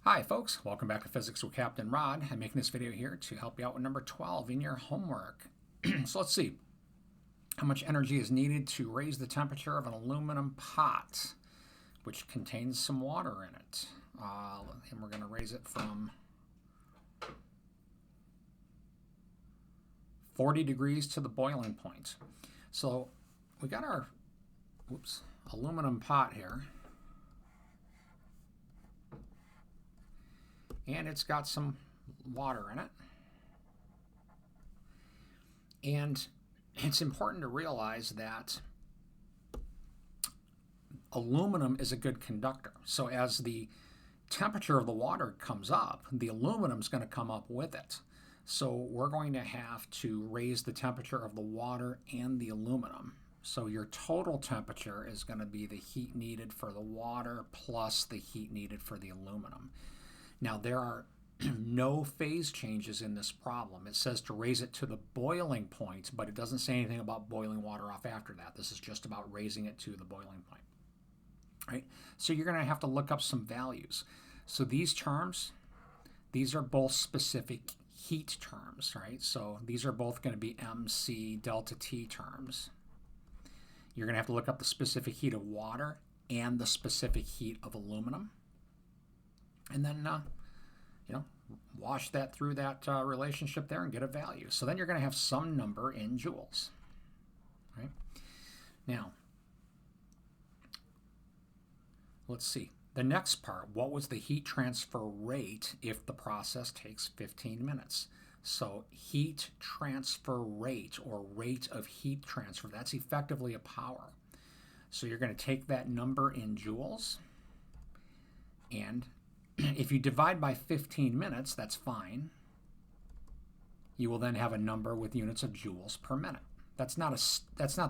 Hi folks, welcome back to Physics with Captain Rod. I'm making this video here to help you out with number 12 in your homework. So let's see. How much energy is needed to raise the temperature of an aluminum pot, which contains some water in it? And we're going to raise it from 40 degrees to the boiling point. So we got our aluminum pot here. And it's got some water in it. And it's important to realize that aluminum is a good conductor. So as the temperature of the water comes up, the aluminum is going to come up with it. So we're going to have to raise the temperature of the water and the aluminum. So your total temperature is going to be the heat needed for the water plus the heat needed for the aluminum. Now, there are no phase changes in this problem. It says to raise it to the boiling point, but it doesn't say anything about boiling water off after that. This is just about raising it to the boiling point. Right? So you're going to have to look up some values. So these terms, these are both specific heat terms, right? So these are both going to be MC delta T terms. You're going to have to look up the specific heat of water and the specific heat of aluminum. And then, wash that through that relationship there and get a value. So then you're going to have some number in joules. Right? Now, let's see. The next part, what was the heat transfer rate if the process takes 15 minutes? So heat transfer rate, or rate of heat transfer, that's effectively a power. So you're going to take that number in joules, and if you divide by 15 minutes, that's fine. You will then have a number with units of joules per minute. That's not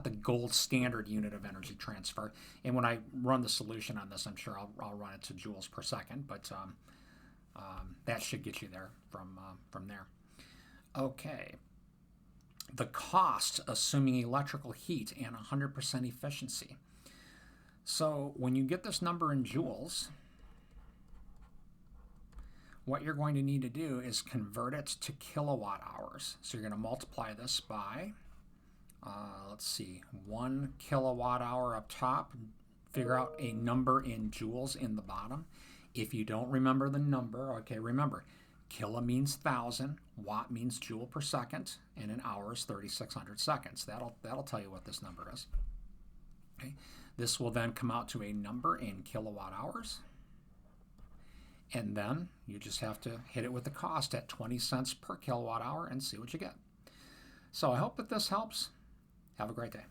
the gold standard unit of energy transfer. And when I run the solution on this, I'm sure I'll run it to joules per second. But that should get you there from there. Okay. The cost, assuming electrical heat and 100% efficiency. So when you get this number in joules, what you're going to need to do is convert it to kilowatt hours. So you're going to multiply this by, 1 kilowatt hour up top, figure out a number in joules in the bottom. If you don't remember the number, okay, remember, kilo means 1,000, watt means joule per second, and an hour is 3,600 seconds. That'll tell you what this number is. Okay. This will then come out to a number in kilowatt hours. And then you just have to hit it with the cost at 20 cents per kilowatt hour and see what you get. So I hope that this helps. Have a great day.